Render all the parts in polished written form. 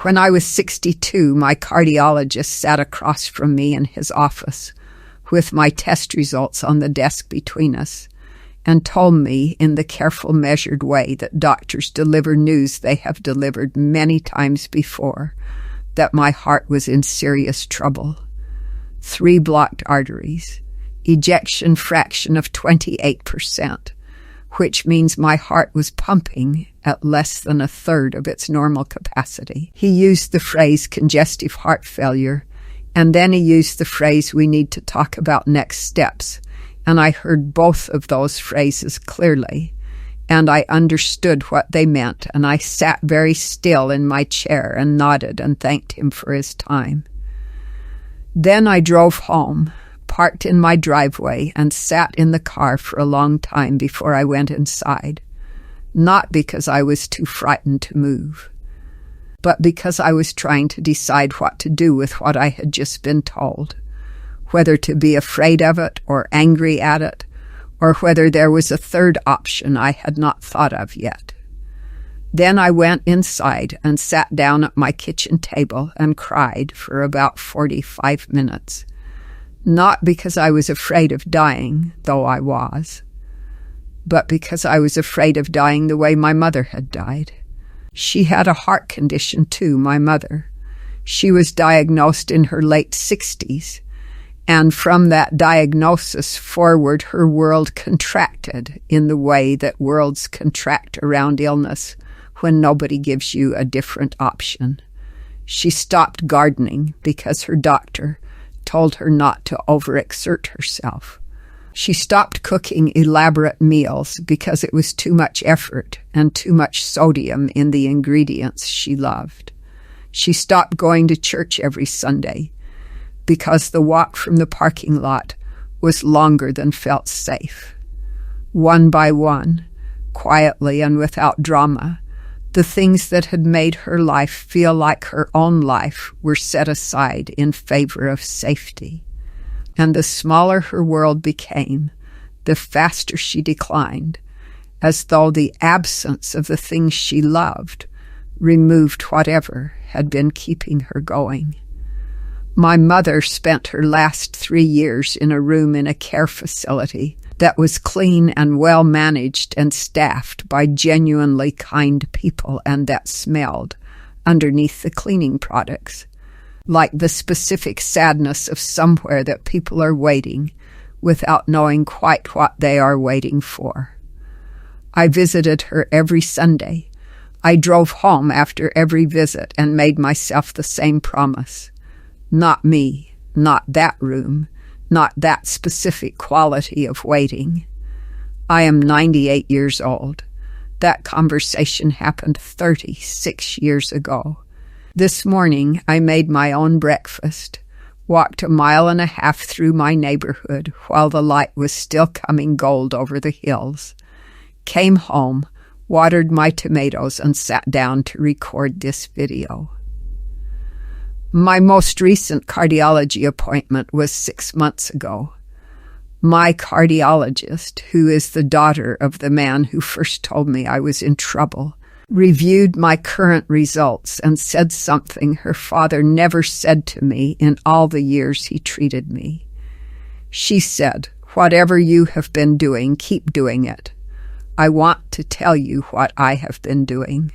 When I was 62, my cardiologist sat across from me in his office with my test results on the desk between us and told me in the careful, measured way that doctors deliver news they have delivered many times before that my heart was in serious trouble. 3 blocked arteries, ejection fraction of 28%, which means my heart was pumping at less than a third of its normal capacity. He used the phrase congestive heart failure, and then he used the phrase we need to talk about next steps, and I heard both of those phrases clearly, and I understood what they meant, and I sat very still in my chair and nodded and thanked him for his time. Then I drove home, parked in my driveway, and sat in the car for a long time before I went inside, not because I was too frightened to move, but because I was trying to decide what to do with what I had just been told, whether to be afraid of it or angry at it, or whether there was a third option I had not thought of yet. Then I went inside and sat down at my kitchen table and cried for about 45 minutes. Not because I was afraid of dying, though I was, but because I was afraid of dying the way my mother had died. She had a heart condition too, my mother. She was diagnosed in her late 60s, and from that diagnosis forward her world contracted in the way that worlds contract around illness when nobody gives you a different option. She stopped gardening because her doctor told her not to overexert herself. She stopped cooking elaborate meals because it was too much effort and too much sodium in the ingredients she loved. She stopped going to church every Sunday because the walk from the parking lot was longer than felt safe. One by one, quietly and without drama, the things that had made her life feel like her own life were set aside in favor of safety. And the smaller her world became, the faster she declined, as though the absence of the things she loved removed whatever had been keeping her going. My mother spent her last 3 years in a room in a care facility that was clean and well managed and staffed by genuinely kind people, and that smelled underneath the cleaning products, like the specific sadness of somewhere that people are waiting without knowing quite what they are waiting for. I visited her every Sunday. I drove home after every visit and made myself the same promise. Not me, not that room, not that specific quality of waiting. I am 98 years old. That conversation happened 36 years ago. This morning I made my own breakfast, walked 1.5 miles through my neighborhood while the light was still coming gold over the hills, came home, watered my tomatoes, and sat down to record this video. My most recent cardiology appointment was 6 months ago. My cardiologist, who is the daughter of the man who first told me I was in trouble, reviewed my current results and said something her father never said to me in all the years he treated me. She said, "Whatever you have been doing, keep doing it. I want to tell you what I have been doing."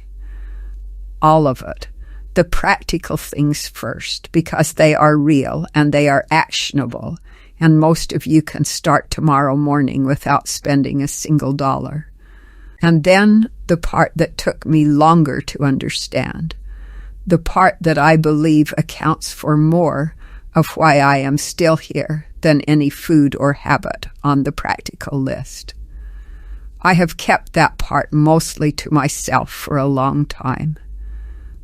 All of it. The practical things first, because they are real and they are actionable, and most of you can start tomorrow morning without spending a single dollar. And then the part that took me longer to understand, the part that I believe accounts for more of why I am still here than any food or habit on the practical list. I have kept that part mostly to myself for a long time.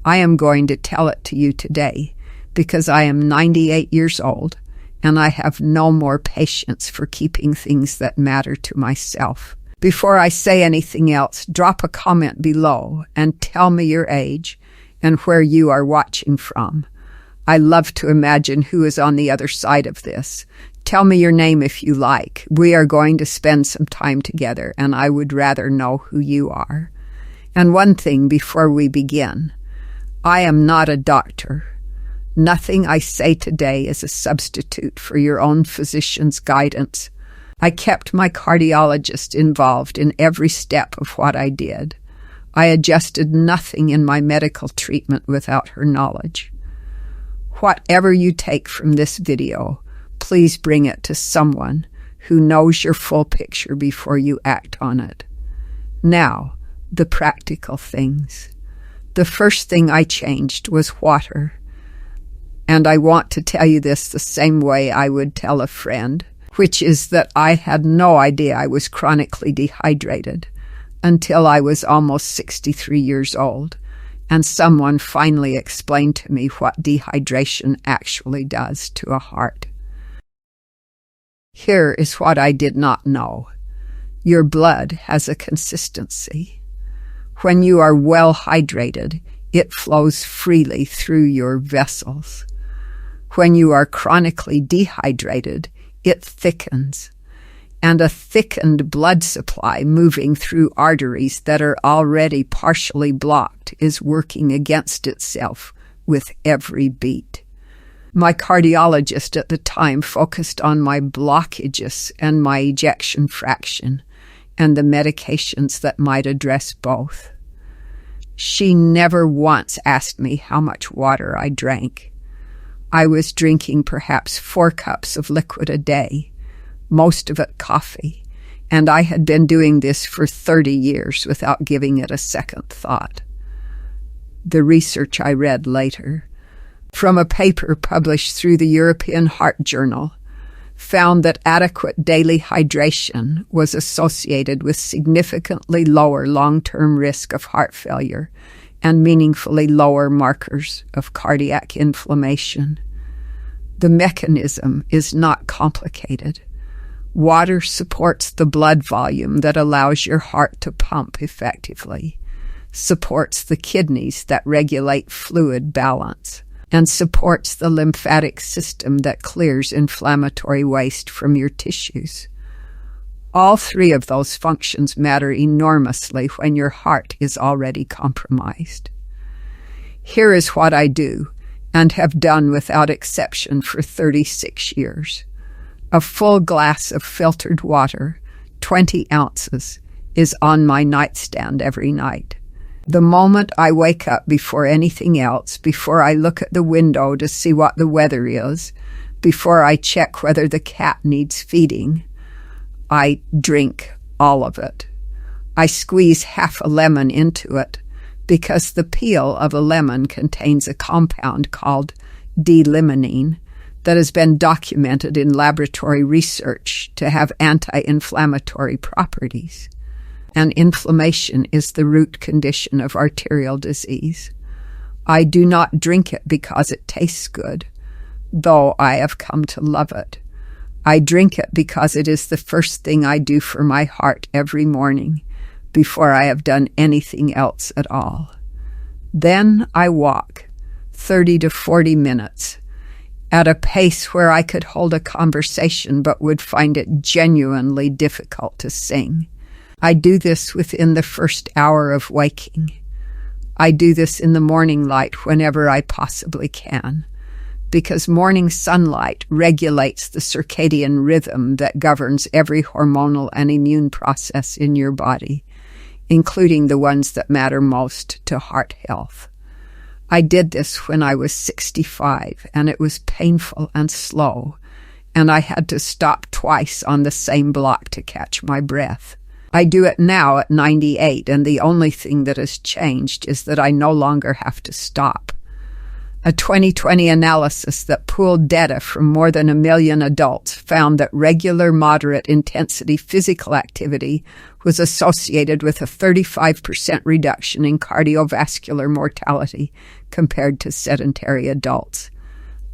I am going to tell it to you today because I am 98 years old and I have no more patience for keeping things that matter to myself. Before I say anything else, drop a comment below and tell me your age and where you are watching from. I love to imagine who is on the other side of this. Tell me your name if you like. We are going to spend some time together, and I would rather know who you are. And one thing before we begin. I am not a doctor. Nothing I say today is a substitute for your own physician's guidance. I kept my cardiologist involved in every step of what I did. I adjusted nothing in my medical treatment without her knowledge. Whatever you take from this video, please bring it to someone who knows your full picture before you act on it. Now, the practical things. The first thing I changed was water. And I want to tell you this the same way I would tell a friend, which is that I had no idea I was chronically dehydrated until I was almost 63 years old, and someone finally explained to me what dehydration actually does to a heart. Here is what I did not know. Your blood has a consistency. When you are well hydrated, it flows freely through your vessels. When you are chronically dehydrated, it thickens, and a thickened blood supply moving through arteries that are already partially blocked is working against itself with every beat. My cardiologist at the time focused on my blockages and my ejection fraction and the medications that might address both. She never once asked me how much water I drank. I was drinking perhaps 4 cups of liquid a day, most of it coffee, and I had been doing this for 30 years without giving it a second thought. The research I read later, from a paper published through the European Heart Journal, found that adequate daily hydration was associated with significantly lower long-term risk of heart failure and meaningfully lower markers of cardiac inflammation. The mechanism is not complicated. Water supports the blood volume that allows your heart to pump effectively, supports the kidneys that regulate fluid balance, and supports the lymphatic system that clears inflammatory waste from your tissues. All 3 of those functions matter enormously when your heart is already compromised. Here is what I do, and have done without exception for 36 years. A full glass of filtered water, 20 ounces, is on my nightstand every night. The moment I wake up, before anything else, before I look at the window to see what the weather is, before I check whether the cat needs feeding, I drink all of it. I squeeze half a lemon into it because the peel of a lemon contains a compound called D-limonene that has been documented in laboratory research to have anti-inflammatory properties. And inflammation is the root condition of arterial disease. I do not drink it because it tastes good, though I have come to love it. I drink it because it is the first thing I do for my heart every morning before I have done anything else at all. Then I walk 30 to 40 minutes at a pace where I could hold a conversation but would find it genuinely difficult to sing. I do this within the first hour of waking. I do this in the morning light whenever I possibly can, because morning sunlight regulates the circadian rhythm that governs every hormonal and immune process in your body, including the ones that matter most to heart health. I did this when I was 65, and it was painful and slow, and I had to stop twice on the same block to catch my breath. I do it now at 98, and the only thing that has changed is that I no longer have to stop. A 2020 analysis that pooled data from more than 1 million adults found that regular moderate-intensity physical activity was associated with a 35% reduction in cardiovascular mortality compared to sedentary adults.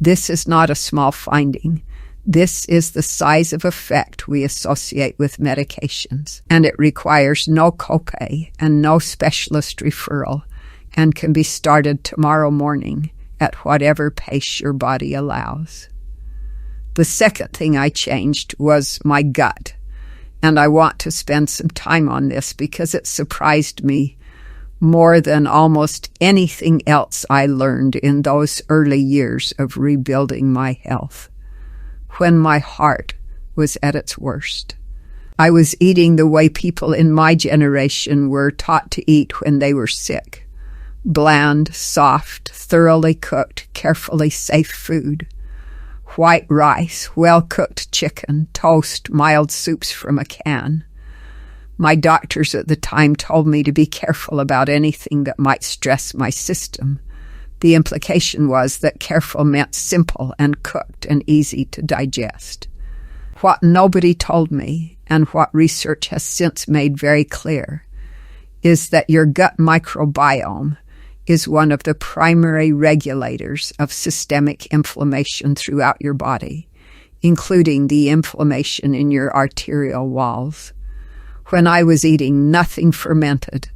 This is not a small finding. This is the size of effect we associate with medications, and it requires no copay and no specialist referral, and can be started tomorrow morning at whatever pace your body allows. The second thing I changed was my gut, and I want to spend some time on this because it surprised me more than almost anything else I learned in those early years of rebuilding my health, when my heart was at its worst. I was eating the way people in my generation were taught to eat when they were sick. Bland, soft, thoroughly cooked, carefully safe food. White rice, well-cooked chicken, toast, mild soups from a can. My doctors at the time told me to be careful about anything that might stress my system. The implication was that careful meant simple and cooked and easy to digest. What nobody told me, and what research has since made very clear, is that your gut microbiome is one of the primary regulators of systemic inflammation throughout your body, including the inflammation in your arterial walls. When I was eating nothing fermented,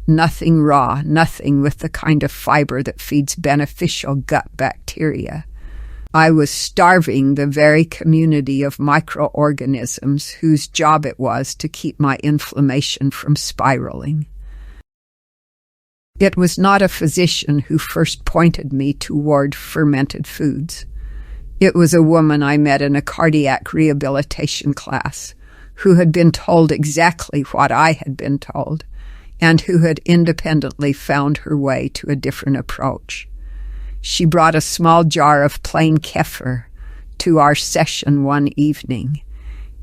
nothing raw, nothing with the kind of fiber that feeds beneficial gut bacteria, I was starving the very community of microorganisms whose job it was to keep my inflammation from spiraling. It was not a physician who first pointed me toward fermented foods. It was a woman I met in a cardiac rehabilitation class who had been told exactly what I had been told and who had independently found her way to a different approach. She brought a small jar of plain kefir to our session one evening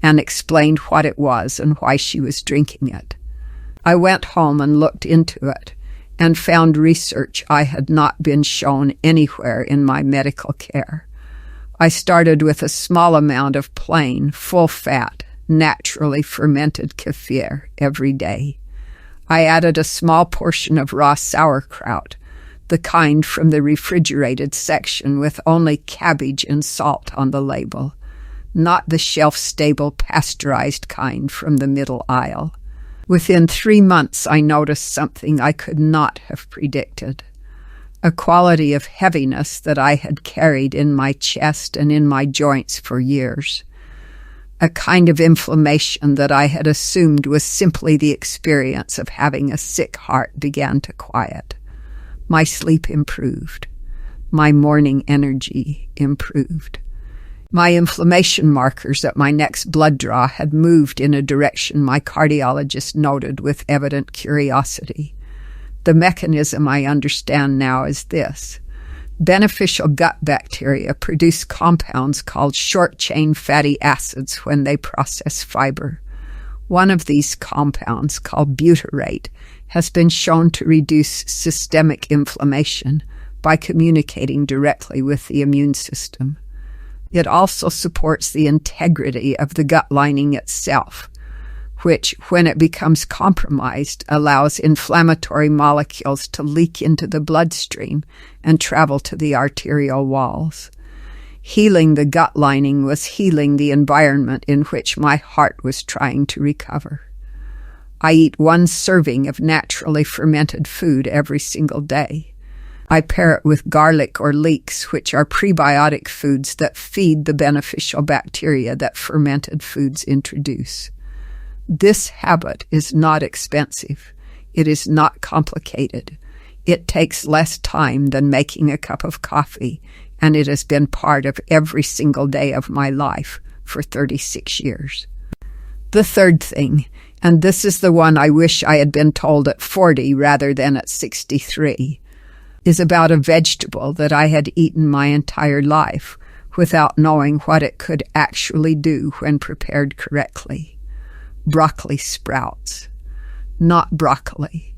and explained what it was and why she was drinking it. I went home and looked into it and found research I had not been shown anywhere in my medical care. I started with a small amount of plain, full-fat, naturally fermented kefir every day. I added a small portion of raw sauerkraut, the kind from the refrigerated section with only cabbage and salt on the label, not the shelf-stable pasteurized kind from the middle aisle. Within 3 months, I noticed something I could not have predicted. A quality of heaviness that I had carried in my chest and in my joints for years. A kind of inflammation that I had assumed was simply the experience of having a sick heart began to quiet. My sleep improved. My morning energy improved. My inflammation markers at my next blood draw had moved in a direction my cardiologist noted with evident curiosity. The mechanism I understand now is this. Beneficial gut bacteria produce compounds called short-chain fatty acids when they process fiber. One of these compounds, called butyrate, has been shown to reduce systemic inflammation by communicating directly with the immune system. It also supports the integrity of the gut lining itself, which, when it becomes compromised, allows inflammatory molecules to leak into the bloodstream and travel to the arterial walls. Healing the gut lining was healing the environment in which my heart was trying to recover. I eat 1 serving of naturally fermented food every single day. I pair it with garlic or leeks, which are prebiotic foods that feed the beneficial bacteria that fermented foods introduce. This habit is not expensive. It is not complicated. It takes less time than making a cup of coffee, and it has been part of every single day of my life for 36 years. The third thing, and this is the one I wish I had been told at 40 rather than at 63, is about a vegetable that I had eaten my entire life without knowing what it could actually do when prepared correctly. Broccoli sprouts. Not broccoli.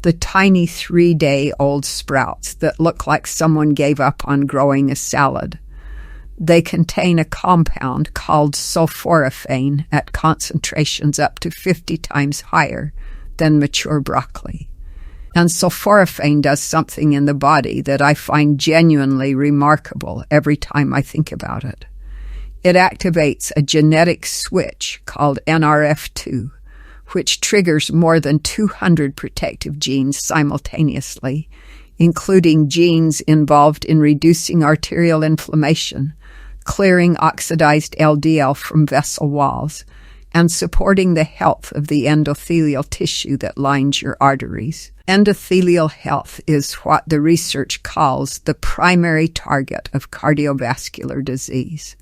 The tiny 3-day-old sprouts that look like someone gave up on growing a salad. They contain a compound called sulforaphane at concentrations up to 50 times higher than mature broccoli. And sulforaphane does something in the body that I find genuinely remarkable every time I think about it. It activates a genetic switch called NRF2, which triggers more than 200 protective genes simultaneously, including genes involved in reducing arterial inflammation, clearing oxidized LDL from vessel walls, and supporting the health of the endothelial tissue that lines your arteries. Endothelial health is what the research calls the primary target of cardiovascular disease.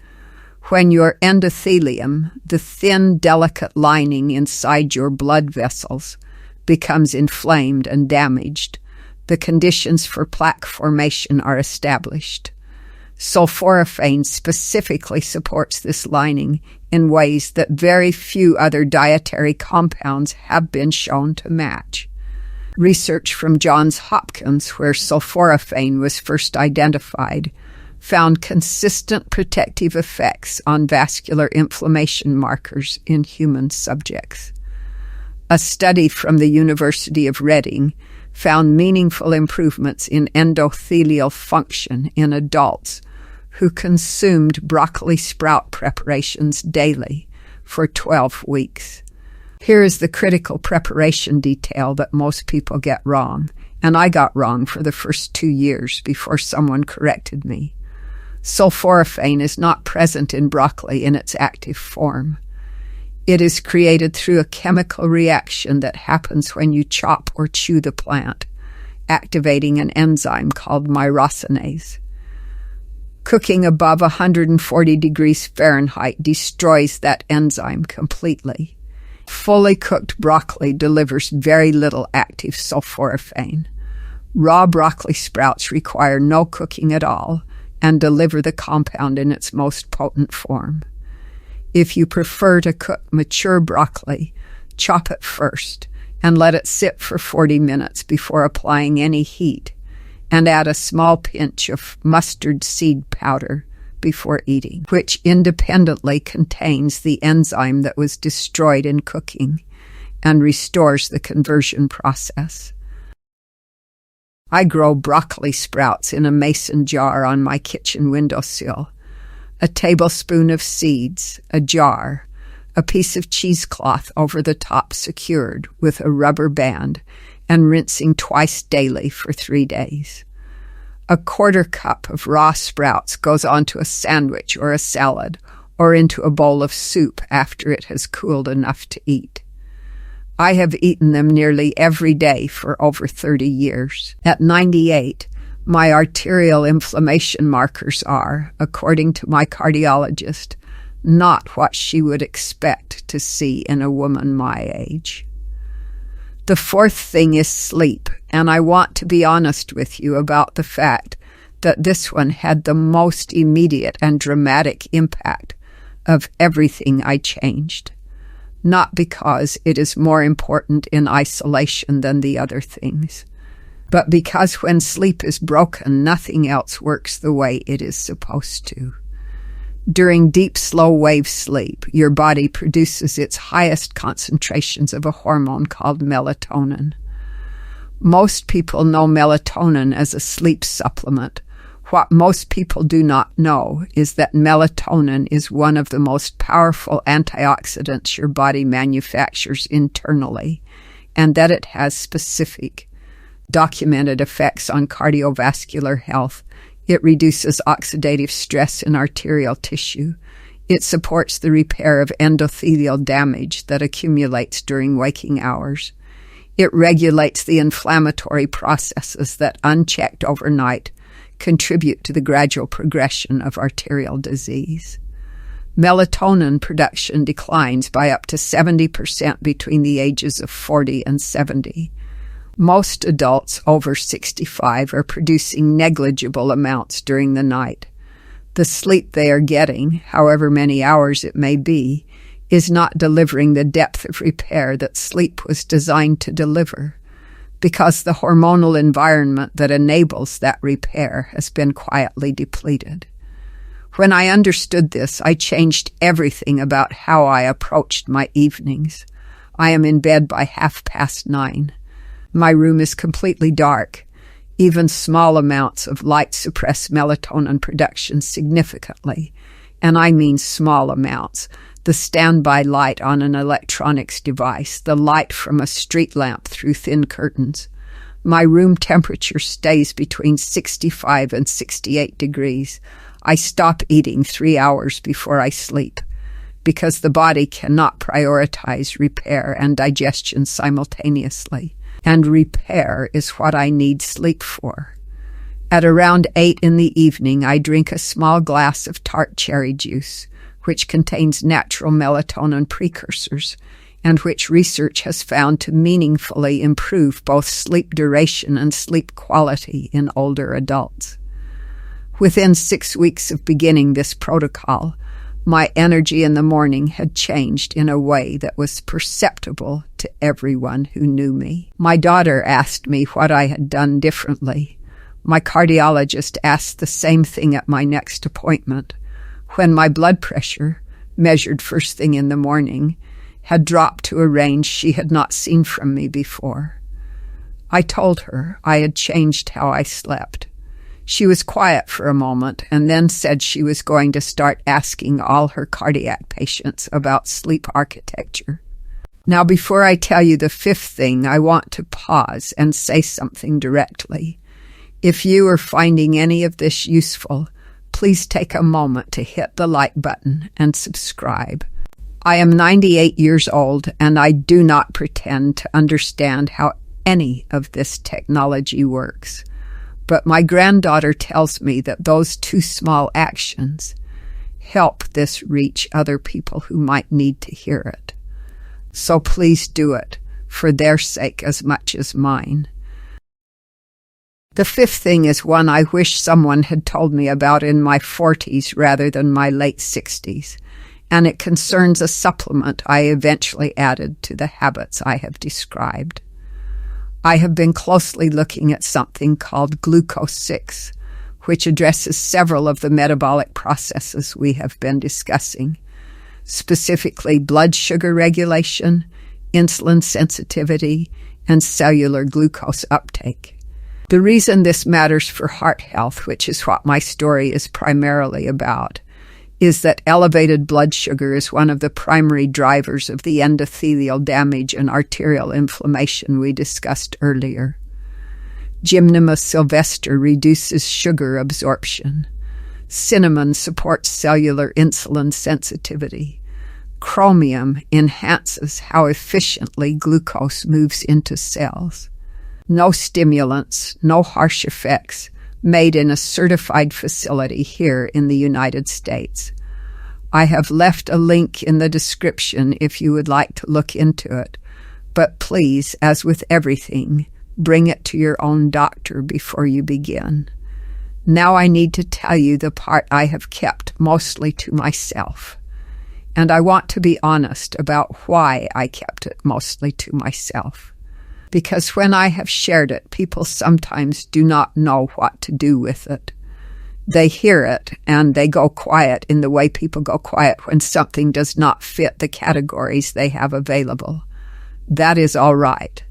When your endothelium, the thin, delicate lining inside your blood vessels, becomes inflamed and damaged, the conditions for plaque formation are established. Sulforaphane specifically supports this lining in ways that very few other dietary compounds have been shown to match. Research from Johns Hopkins, where sulforaphane was first identified, found consistent protective effects on vascular inflammation markers in human subjects. A study from the University of Reading found meaningful improvements in endothelial function in adults who consumed broccoli sprout preparations daily for 12 weeks. Here is the critical preparation detail that most people get wrong, and I got wrong for the first 2 years before someone corrected me. Sulforaphane is not present in broccoli in its active form. It is created through a chemical reaction that happens when you chop or chew the plant, activating an enzyme called myrosinase. Cooking above 140 degrees Fahrenheit destroys that enzyme completely. Fully cooked broccoli delivers very little active sulforaphane. Raw broccoli sprouts require no cooking at all and deliver the compound in its most potent form. If you prefer to cook mature broccoli, chop it first and let it sit for 40 minutes before applying any heat, and add a small pinch of mustard seed powder before eating, which independently contains the enzyme that was destroyed in cooking and restores the conversion process. I grow broccoli sprouts in a mason jar on my kitchen windowsill. A tablespoon of seeds, a jar, a piece of cheesecloth over the top secured with a rubber band, and rinsing twice daily for 3 days. A quarter cup of raw sprouts goes onto a sandwich or a salad or into a bowl of soup after it has cooled enough to eat. I have eaten them nearly every day for over 30 years. At 98, my arterial inflammation markers are, according to my cardiologist, not what she would expect to see in a woman my age. The fourth thing is sleep, and I want to be honest with you about the fact that this one had the most immediate and dramatic impact of everything I changed. Not because it is more important in isolation than the other things, but because when sleep is broken, nothing else works the way it is supposed to. During deep, slow-wave sleep, your body produces its highest concentrations of a hormone called melatonin. Most people know melatonin as a sleep supplement. What most people do not know is that melatonin is one of the most powerful antioxidants your body manufactures internally, and that it has specific, documented effects on cardiovascular health. It reduces oxidative stress in arterial tissue. It supports the repair of endothelial damage that accumulates during waking hours. It regulates the inflammatory processes that, unchecked overnight, contribute to the gradual progression of arterial disease. Melatonin production declines by up to 70% between the ages of 40 and 70. Most adults over 65 are producing negligible amounts during the night. The sleep they are getting, however many hours it may be, is not delivering the depth of repair that sleep was designed to deliver, because the hormonal environment that enables that repair has been quietly depleted. When I understood this, I changed everything about how I approached my evenings. I am in bed by 9:30. My room is completely dark. Even small amounts of light suppress melatonin production significantly, and I mean small amounts. The standby light on an electronics device, the light from a street lamp through thin curtains. My room temperature stays between 65 and 68 degrees. I stop eating 3 hours before I sleep, because the body cannot prioritize repair and digestion simultaneously. and repair is what I need sleep for. At around 8 in the evening, I drink a small glass of tart cherry juice, which contains natural melatonin precursors, and which research has found to meaningfully improve both sleep duration and sleep quality in older adults. Within 6 weeks of beginning this protocol, my energy in the morning had changed in a way that was perceptible to everyone who knew me. My daughter asked me what I had done differently. My cardiologist asked the same thing at my next appointment, when my blood pressure, measured first thing in the morning, had dropped to a range she had not seen from me before. I told her I had changed how I slept. She was quiet for a moment and then said she was going to start asking all her cardiac patients about sleep architecture. Now, before I tell you the fifth thing, I want to pause and say something directly. If you are finding any of this useful, please take a moment to hit the like button and subscribe. I am 98 years old, and I do not pretend to understand how any of this technology works. But my granddaughter tells me that those 2 small actions help this reach other people who might need to hear it. So please do it, for their sake as much as mine. The fifth thing is one I wish someone had told me about in my 40s rather than my late 60s, and it concerns a supplement I eventually added to the habits I have described. I have been closely looking at something called glucose 6, which addresses several of the metabolic processes we have been discussing, specifically blood sugar regulation, insulin sensitivity, and cellular glucose uptake. The reason this matters for heart health, which is what my story is primarily about, is that elevated blood sugar is one of the primary drivers of the endothelial damage and arterial inflammation we discussed earlier. Gymnema sylvestre reduces sugar absorption. Cinnamon supports cellular insulin sensitivity. Chromium enhances how efficiently glucose moves into cells. No stimulants, no harsh effects, made in a certified facility here in the United States. I have left a link in the description if you would like to look into it, but please, as with everything, bring it to your own doctor before you begin. Now I need to tell you the part I have kept mostly to myself, and I want to be honest about why I kept it mostly to myself. Because when I have shared it, people sometimes do not know what to do with it. They hear it and they go quiet in the way people go quiet when something does not fit the categories they have available. That is all right.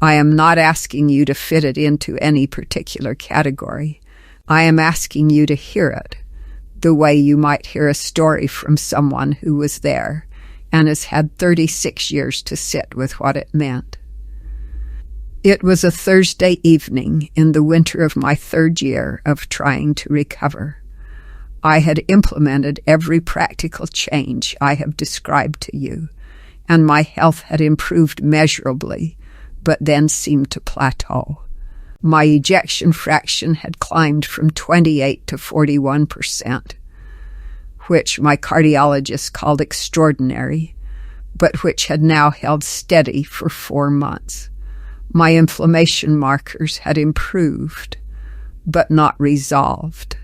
I am not asking you to fit it into any particular category. I am asking you to hear it, the way you might hear a story from someone who was there and has had 36 years to sit with what it meant. It was a Thursday evening in the winter of my 3rd year of trying to recover. I had implemented every practical change I have described to you, and my health had improved measurably, but then seemed to plateau. My ejection fraction had climbed from 28 to 41%, which my cardiologist called extraordinary, but which had now held steady for 4 months. My inflammation markers had improved, but not resolved.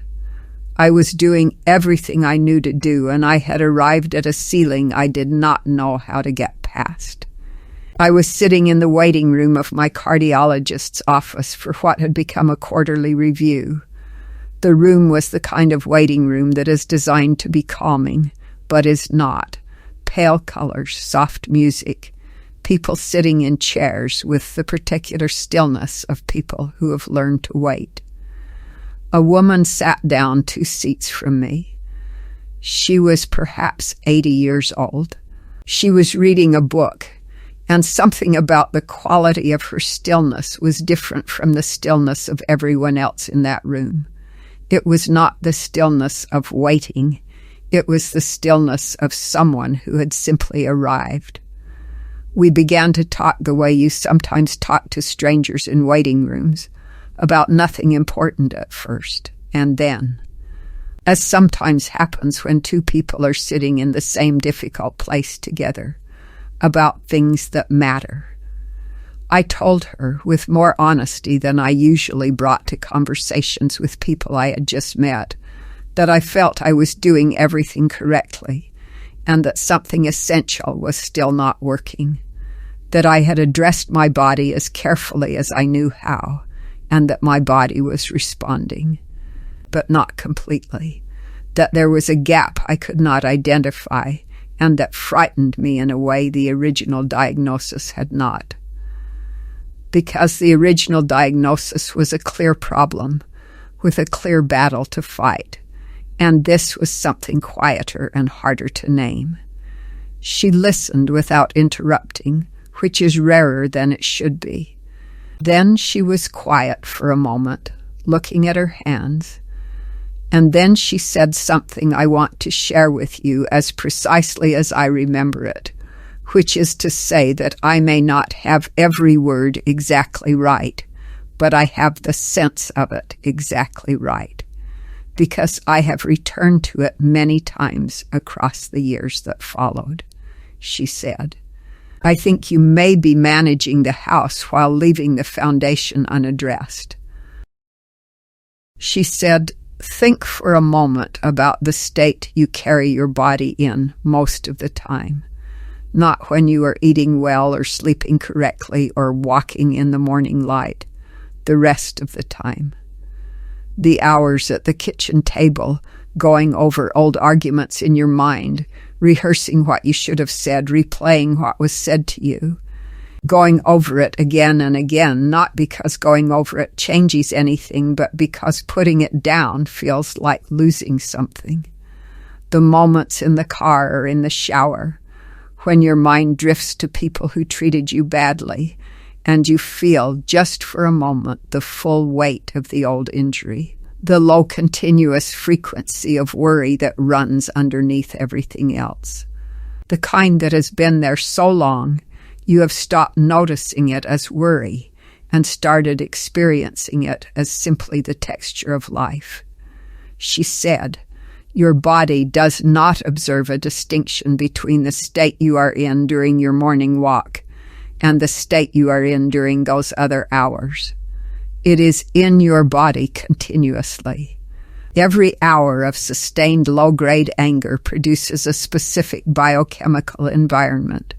I was doing everything I knew to do, and I had arrived at a ceiling I did not know how to get past. I was sitting in the waiting room of my cardiologist's office for what had become a quarterly review. The room was the kind of waiting room that is designed to be calming, but is not. Pale colors, soft music, people sitting in chairs with the particular stillness of people who have learned to wait. A woman sat down 2 seats from me. She was perhaps 80 years old. She was reading a book, and something about the quality of her stillness was different from the stillness of everyone else in that room. It was not the stillness of waiting. It was the stillness of someone who had simply arrived. We began to talk the way you sometimes talk to strangers in waiting rooms, about nothing important at first, and then, as sometimes happens when two people are sitting in the same difficult place together, about things that matter. I told her, with more honesty than I usually brought to conversations with people I had just met, that I felt I was doing everything correctly, and that something essential was still not working, that I had addressed my body as carefully as I knew how, and that my body was responding, but not completely, that there was a gap I could not identify, and that frightened me in a way the original diagnosis had not. Because the original diagnosis was a clear problem, with a clear battle to fight, and this was something quieter and harder to name. She listened without interrupting, which is rarer than it should be. Then she was quiet for a moment, looking at her hands, and then she said something I want to share with you as precisely as I remember it, which is to say that I may not have every word exactly right, but I have the sense of it exactly right, because I have returned to it many times across the years that followed. She said, I think you may be managing the house while leaving the foundation unaddressed. She said, think for a moment about the state you carry your body in most of the time, not when you are eating well or sleeping correctly or walking in the morning light, the rest of the time. The hours at the kitchen table, going over old arguments in your mind, rehearsing what you should have said, replaying what was said to you, going over it again and again, not because going over it changes anything, but because putting it down feels like losing something. The moments in the car or in the shower, when your mind drifts to people who treated you badly, and you feel, just for a moment, the full weight of the old injury, the low continuous frequency of worry that runs underneath everything else. The kind that has been there so long, you have stopped noticing it as worry and started experiencing it as simply the texture of life. She said, your body does not observe a distinction between the state you are in during your morning walk and the state you are in during those other hours. It is in your body continuously. Every hour of sustained low-grade anger produces a specific biochemical environment.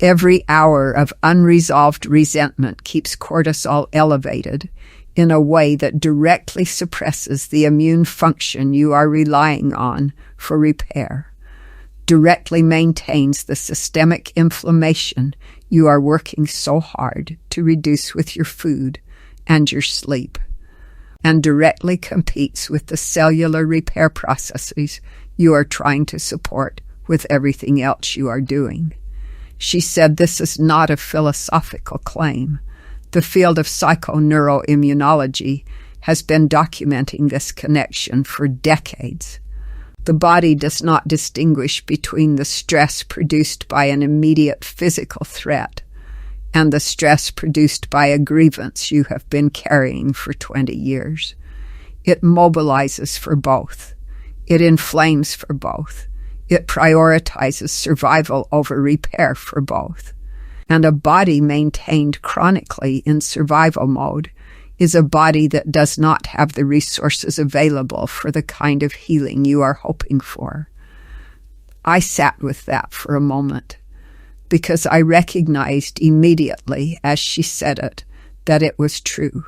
Every hour of unresolved resentment keeps cortisol elevated in a way that directly suppresses the immune function you are relying on for repair, directly maintains the systemic inflammation you are working so hard to reduce with your food and your sleep, and directly competes with the cellular repair processes you are trying to support with everything else you are doing. She said this is not a philosophical claim. The field of psychoneuroimmunology has been documenting this connection for decades. The body does not distinguish between the stress produced by an immediate physical threat and the stress produced by a grievance you have been carrying for 20 years. It mobilizes for both. It inflames for both. It prioritizes survival over repair for both. And a body maintained chronically in survival mode is a body that does not have the resources available for the kind of healing you are hoping for. I sat with that for a moment, because I recognized immediately, as she said it, that it was true.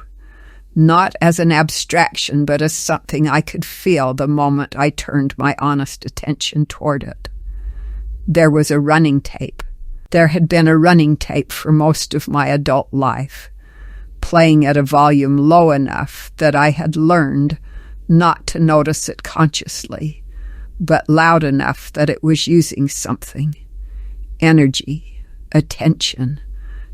Not as an abstraction, but as something I could feel the moment I turned my honest attention toward it. There was a running tape. There had been a running tape for most of my adult life, playing at a volume low enough that I had learned not to notice it consciously, but loud enough that it was using something. Energy, attention,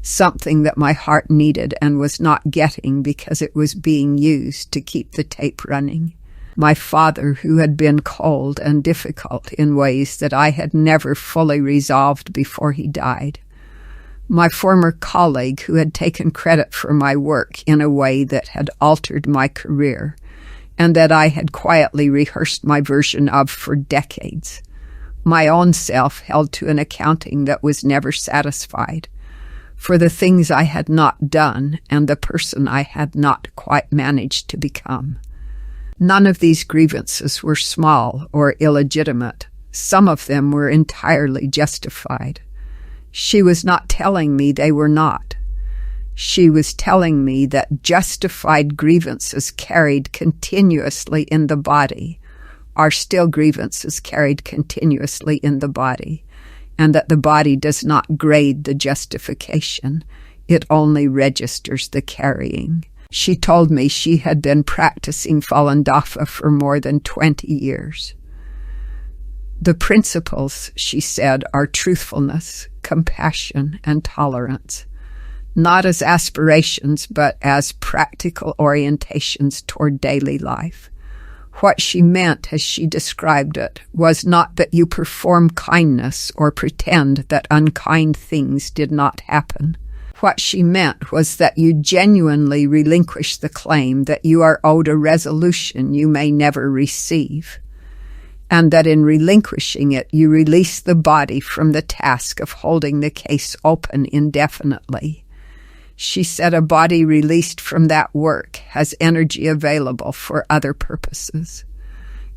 something that my heart needed and was not getting because it was being used to keep the tape running. My father, who had been cold and difficult in ways that I had never fully resolved before he died, My former colleague, who had taken credit for my work in a way that had altered my career and that I had quietly rehearsed my version of for decades. My own self held to an accounting that was never satisfied for the things I had not done and the person I had not quite managed to become. None of these grievances were small or illegitimate. Some of them were entirely justified. She was not telling me they were not. She was telling me that justified grievances carried continuously in the body are still grievances carried continuously in the body, and that the body does not grade the justification. It only registers the carrying. She told me she had been practicing Falun Dafa for more than 20 years. The principles, she said, are truthfulness, compassion, and tolerance, not as aspirations, but as practical orientations toward daily life. What she meant, as she described it, was not that you perform kindness or pretend that unkind things did not happen. What she meant was that you genuinely relinquish the claim that you are owed a resolution you may never receive, and that in relinquishing it, you release the body from the task of holding the case open indefinitely. She said a body released from that work has energy available for other purposes.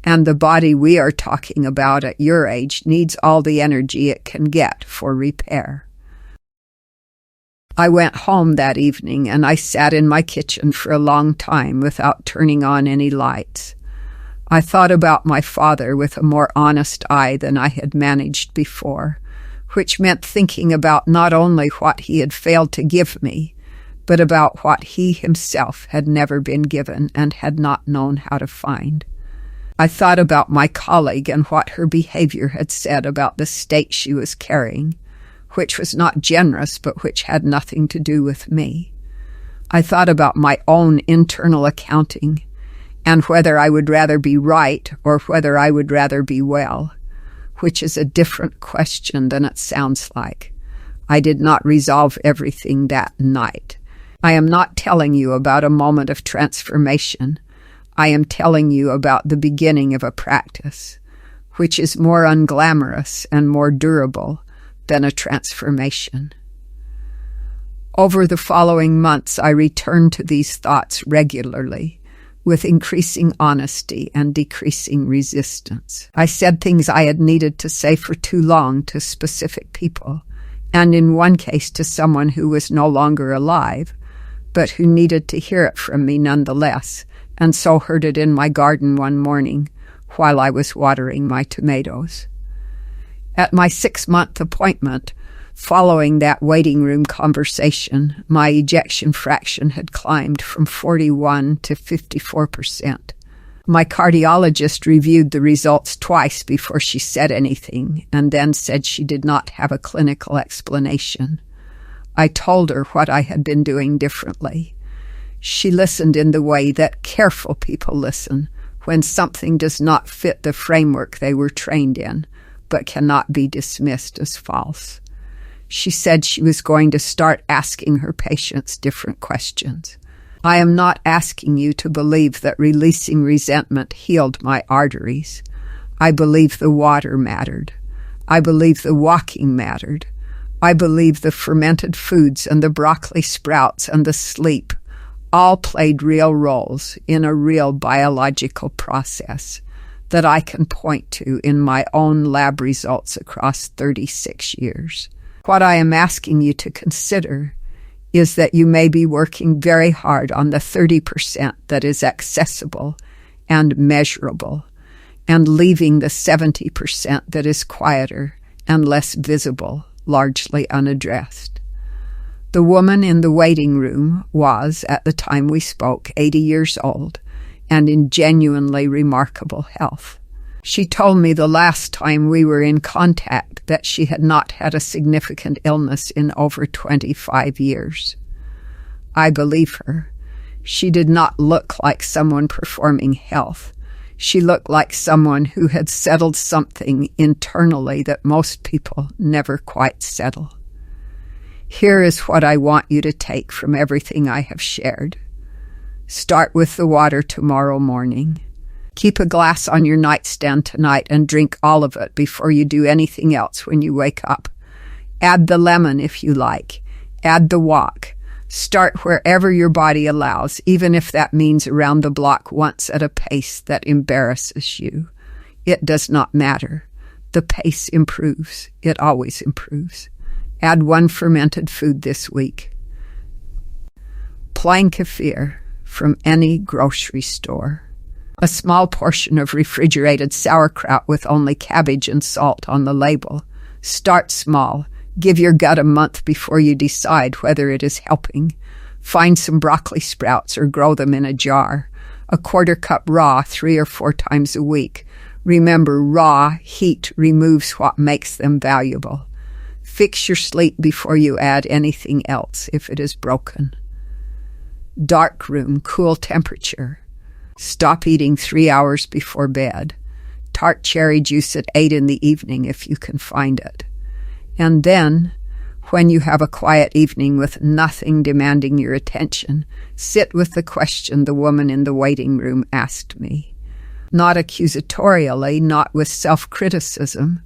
And the body we are talking about at your age needs all the energy it can get for repair. I went home that evening and I sat in my kitchen for a long time without turning on any lights. I thought about my father with a more honest eye than I had managed before, which meant thinking about not only what he had failed to give me, but about what he himself had never been given and had not known how to find. I thought about my colleague and what her behavior had said about the state she was carrying, which was not generous, but which had nothing to do with me. I thought about my own internal accounting, and whether I would rather be right or whether I would rather be well, which is a different question than it sounds like. I did not resolve everything that night. I am not telling you about a moment of transformation. I am telling you about the beginning of a practice, which is more unglamorous and more durable than a transformation. Over the following months, I returned to these thoughts regularly, with increasing honesty and decreasing resistance. I said things I had needed to say for too long to specific people, and in one case to someone who was no longer alive, but who needed to hear it from me nonetheless, and so heard it in my garden one morning while I was watering my tomatoes. At my 6-month appointment, following that waiting room conversation, my ejection fraction had climbed from 41 to 54%. My cardiologist reviewed the results twice before she said anything, and then said she did not have a clinical explanation. I told her what I had been doing differently. She listened in the way that careful people listen when something does not fit the framework they were trained in, but cannot be dismissed as false. She said she was going to start asking her patients different questions. I am not asking you to believe that releasing resentment healed my arteries. I believe the water mattered. I believe the walking mattered. I believe the fermented foods and the broccoli sprouts and the sleep all played real roles in a real biological process that I can point to in my own lab results across 36 years. What I am asking you to consider is that you may be working very hard on the 30% that is accessible and measurable, and leaving the 70% that is quieter and less visible largely unaddressed. The woman in the waiting room was, at the time we spoke, 80 years old and in genuinely remarkable health. She told me the last time we were in contact that she had not had a significant illness in over 25 years. I believe her. She did not look like someone performing health. She looked like someone who had settled something internally that most people never quite settle. Here is what I want you to take from everything I have shared. Start with the water tomorrow morning. Keep a glass on your nightstand tonight and drink all of it before you do anything else when you wake up. Add the lemon if you like. Add the walk. Start wherever your body allows, even if that means around the block once at a pace that embarrasses you. It does not matter. The pace improves. It always improves. Add 1 fermented food this week. Plain kefir from any grocery store. A small portion of refrigerated sauerkraut with only cabbage and salt on the label. Start small. Give your gut a month before you decide whether it is helping. Find some broccoli sprouts or grow them in a jar. A 1/4 cup raw 3 or 4 times a week. Remember, raw heat removes what makes them valuable. Fix your sleep before you add anything else if it is broken. Dark room, cool temperature. Stop eating 3 hours before bed. Tart cherry juice at 8 in the evening if you can find it. And then, when you have a quiet evening with nothing demanding your attention, sit with the question the woman in the waiting room asked me. Not accusatorially, not with self-criticism,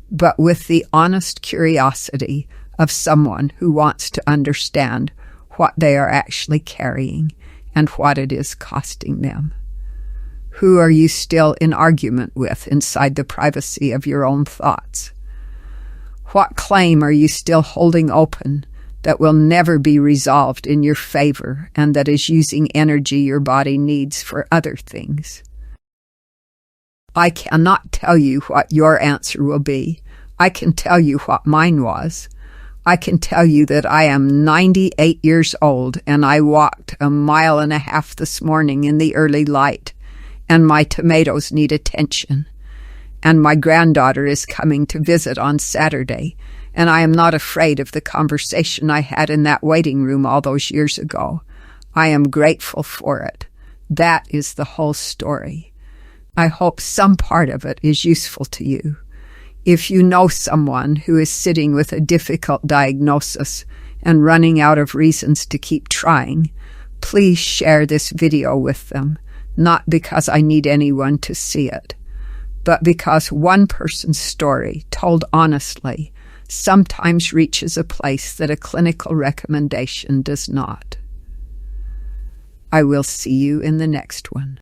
but with the honest curiosity of someone who wants to understand what they are actually carrying and what it is costing them. Who are you still in argument with inside the privacy of your own thoughts? What claim are you still holding open that will never be resolved in your favor and that is using energy your body needs for other things? I cannot tell you what your answer will be. I can tell you what mine was. I can tell you that I am 98 years old and I walked 1.5 miles this morning in the early light, and my tomatoes need attention. And my granddaughter is coming to visit on Saturday, and I am not afraid of the conversation I had in that waiting room all those years ago. I am grateful for it. That is the whole story. I hope some part of it is useful to you. If you know someone who is sitting with a difficult diagnosis and running out of reasons to keep trying, please share this video with them, not because I need anyone to see it, but because one person's story, told honestly, sometimes reaches a place that a clinical recommendation does not. I will see you in the next one.